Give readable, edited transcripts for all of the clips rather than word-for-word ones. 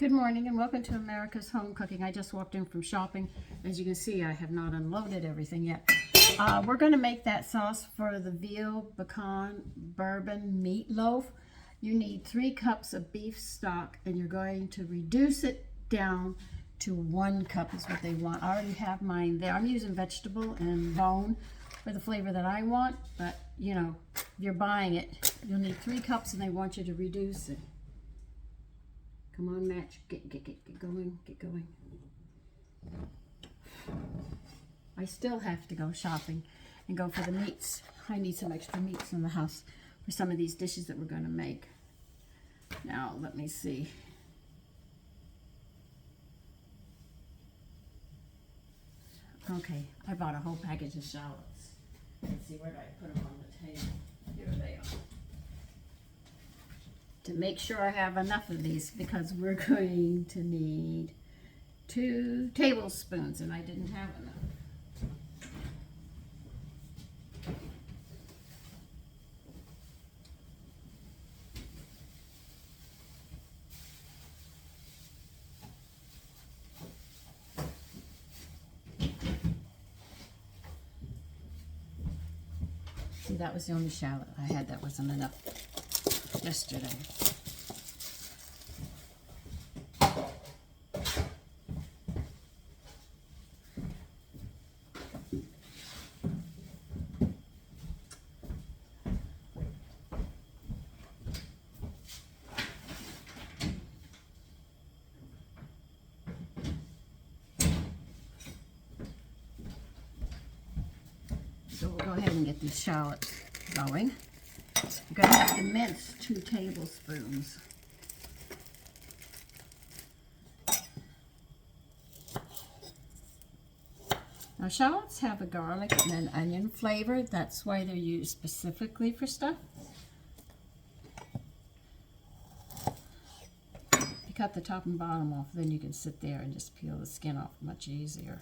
Good morning and welcome to America's Home Cooking. I just walked in from shopping. As you can see, I have not unloaded everything yet. We're going to make that sauce for the veal, pecan, bourbon meatloaf. You need 3 cups of beef stock and you're going to reduce it down to 1 cup is what they want. I already have mine there. I'm using vegetable and bone for the flavor that I want, but you know, if you're buying it, you'll need 3 cups and they want you to reduce it. Come on, Match. Get going. Get going. I still have to go shopping and go for the meats. I need some extra meats in the house for some of these dishes that we're going to make. Now, let me see. Okay, I bought a whole package of shallots. Let's see, where did I put them on the table? Here they are. To make sure I have enough of these, because we're going to need 2 tablespoons and I didn't have enough. See, that was the only shallot I had that wasn't enough yesterday. So we'll go ahead and get these shallots going. We're going to have to mince 2 tablespoons. Now shallots have a garlic and an onion flavor. That's why they're used specifically for stuff. If you cut the top and bottom off, then you can sit there and just peel the skin off much easier.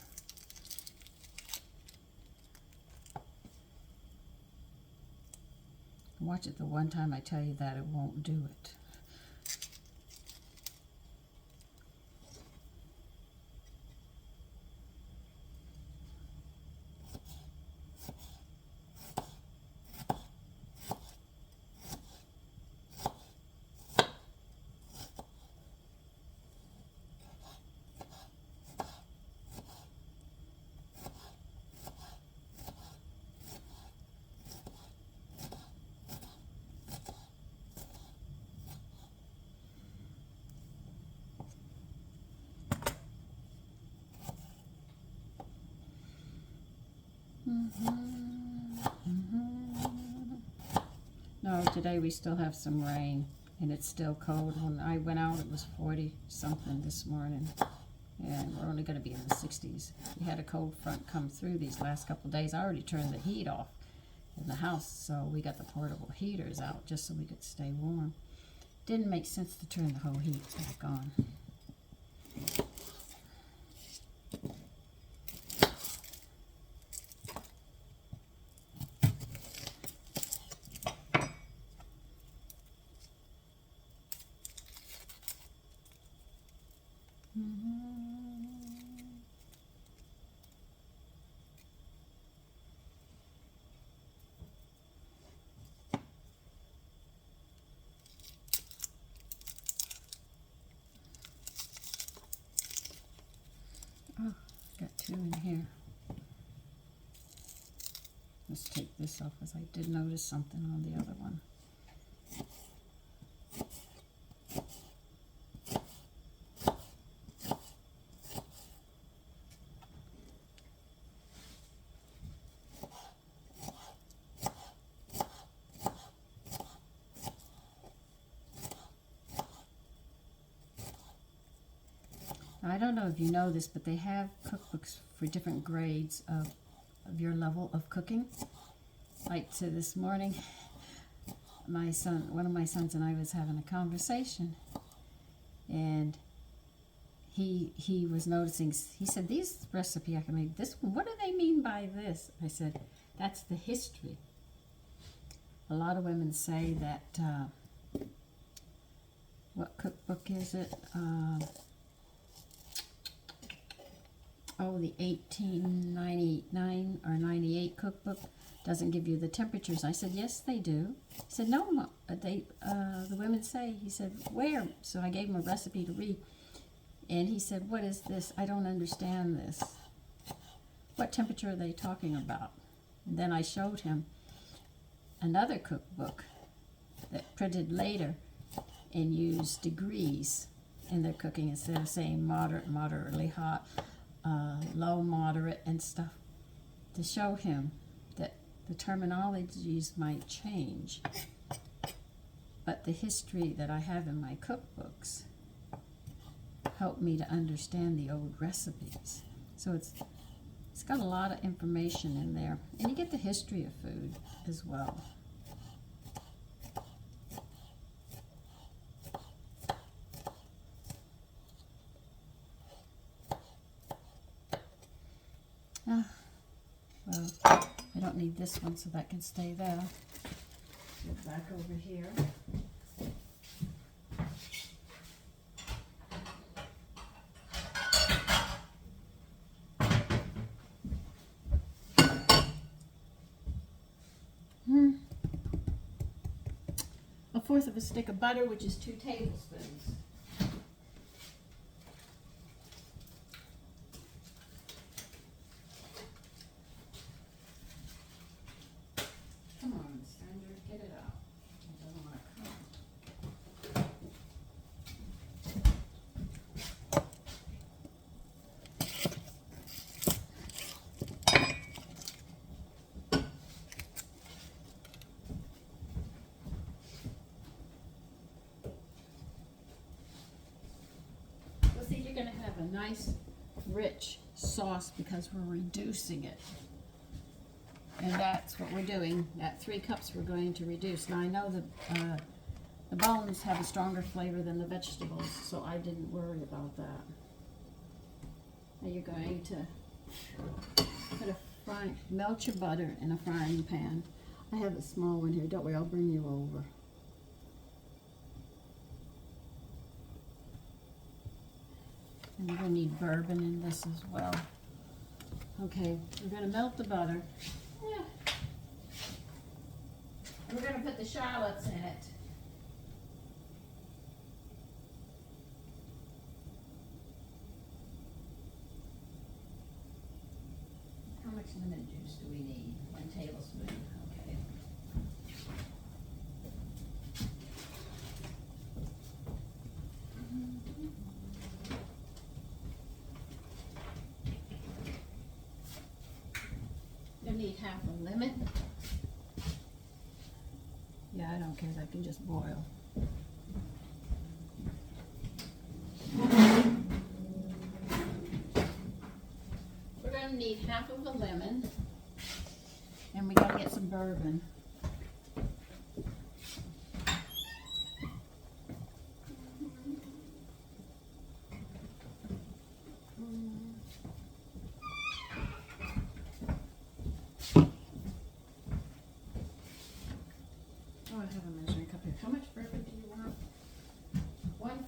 Watch it the one time I tell you that, it won't do it. No, today we still have some rain and it's still cold. When I went out it was 40 something this morning and we're only going to be in the 60s. We had a cold front come through these last couple of days. I already turned the heat off in the house, so we got the portable heaters out just so we could stay warm. Didn't make sense to turn the whole heat back on. Oh, got 2 in here. Let's take this off because I did notice something on the other one. I don't know if you know this, but they have cookbooks for different grades of your level of cooking. Like, so this morning, one of my sons and I was having a conversation, and he was noticing, he said, "These recipe I can make, this one, what do they mean by this?" I said, "That's the history." A lot of women say that what cookbook is it? Oh, the 1899 or 98 cookbook doesn't give you the temperatures. I said, yes, they do. He said, no, the women say. He said, where? So I gave him a recipe to read. And he said, what is this? I don't understand this. What temperature are they talking about? And then I showed him another cookbook that printed later and used degrees in their cooking instead of saying moderate, moderately hot, low, moderate, and stuff, to show him that the terminologies might change, but the history that I have in my cookbooks helped me to understand the old recipes. So it's got a lot of information in there, and you get the history of food as well. Well, I don't need this one, so that can stay there. Get back over here. A fourth of a stick of butter, which is 2 tablespoons. Come on, Sandra, get it out. It doesn't want to So see, you're going to have a nice, rich sauce because we're reducing it. And that's what we're doing. At 3 cups, we're going to reduce. Now, I know the bones have a stronger flavor than the vegetables, so I didn't worry about that. Now you're going to melt your butter in a frying pan. I have a small one here. Don't worry, I'll bring you over. And we're going to need bourbon in this as well. Okay, we're going to melt the butter. Yeah. We're going to put the shallots in it. How much lemon juice do we need? 1 tablespoon. Okay. You'll need half a lemon. Yeah, I don't care, that can just boil. We're going to need half of a lemon, and we got to get some bourbon. I have a measuring cup here. How much bourbon do you want?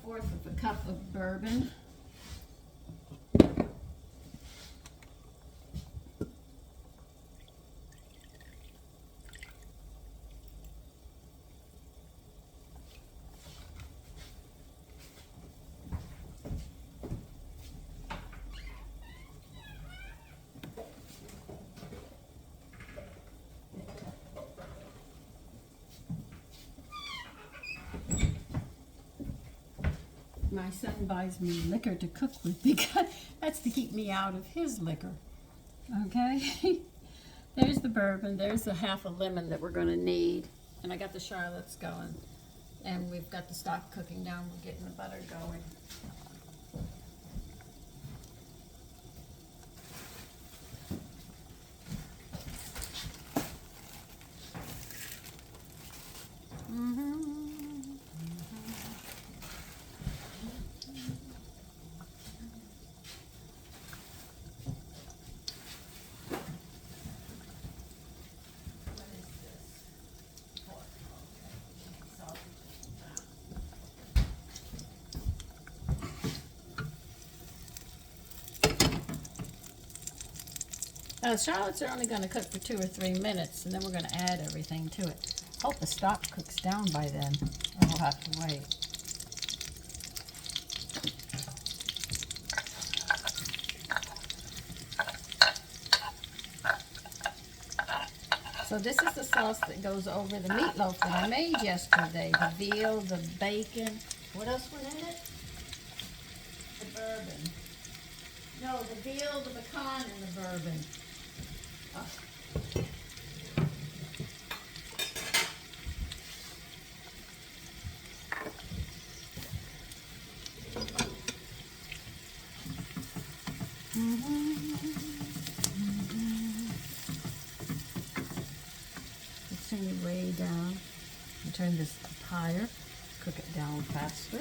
1/4 of a cup of bourbon. My son buys me liquor to cook with because that's to keep me out of his liquor. Okay? There's the bourbon. There's the half a lemon that we're going to need. And I got the shallots going. And we've got the stock cooking down. We're getting the butter going. Shallots are only going to cook for 2 or 3 minutes, and then we're going to add everything to it. Hope the stock cooks down by then, or we'll have to wait. So this is the sauce that goes over the meatloaf that I made yesterday. The veal, the bacon. What else went in it? The bourbon. No, the veal, the pecan, and the bourbon. Oh. Let's turn it way down and turn this up higher. Cook it down faster.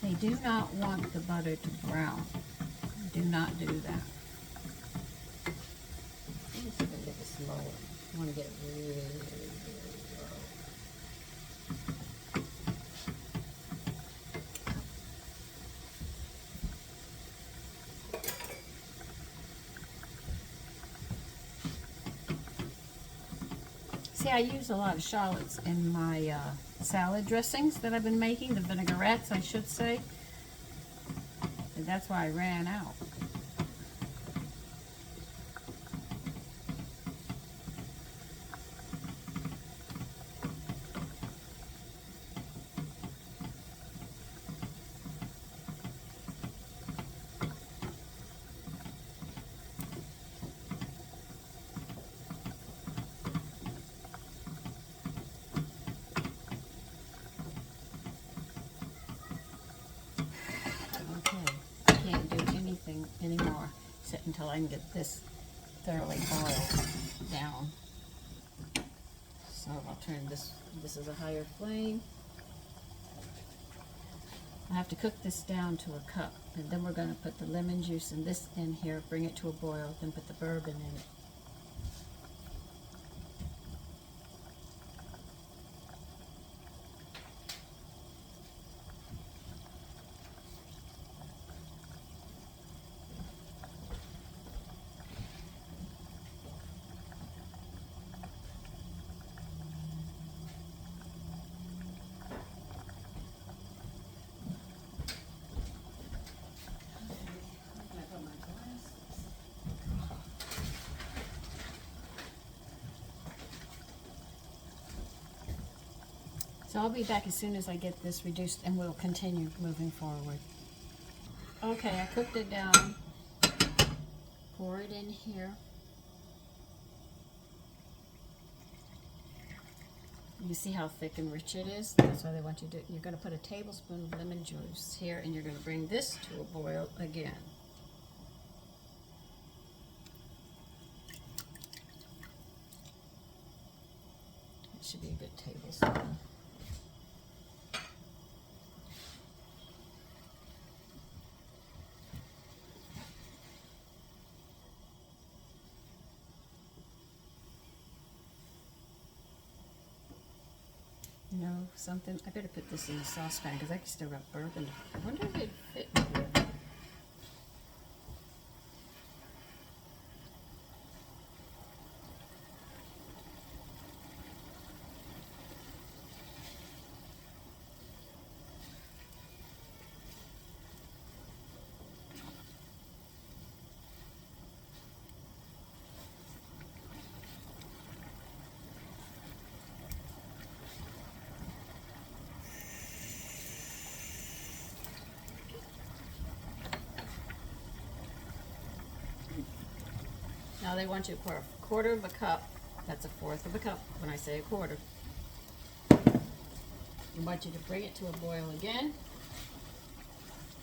They do not want the butter to brown. Do not do that. I'm just going to get this lower. I want to get it really, really, really low. See, I use a lot of shallots in my salad dressings that I've been making, the vinaigrettes, I should say. And that's why I ran out. Anymore, sit until I can get this thoroughly boiled down. So I'll turn this is a higher flame. I have to cook this down to a cup, and then we're going to put the lemon juice in this in here, bring it to a boil, then put the bourbon in it. So I'll be back as soon as I get this reduced, and we'll continue moving forward. Okay, I cooked it down. Pour it in here. You see how thick and rich it is? That's why they want you to do it. You're going to put a tablespoon of lemon juice here, and you're going to bring this to a boil again. It should be a good tablespoon. You know something? I better put this in the saucepan because I still got bourbon. I wonder if it'd fit in here. Now they want you to pour a quarter of a cup. That's a fourth of a cup when I say a quarter. They want you to bring it to a boil again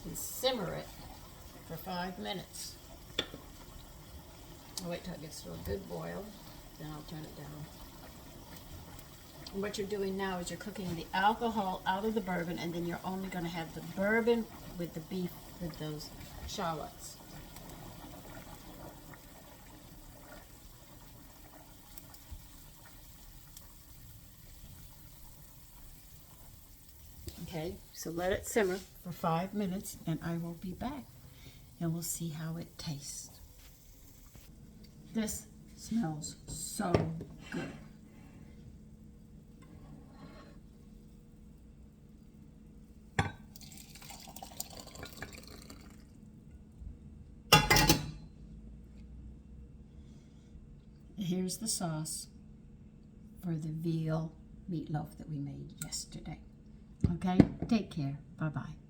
and simmer it for 5 minutes. I'll wait till it gets to a good boil, then I'll turn it down. And what you're doing now is you're cooking the alcohol out of the bourbon, and then you're only going to have the bourbon with the beef with those shallots. Okay, so let it simmer for 5 minutes and I will be back and we'll see how it tastes. This smells so good. Here's the sauce for the veal meatloaf that we made yesterday. Okay, take care. Bye-bye.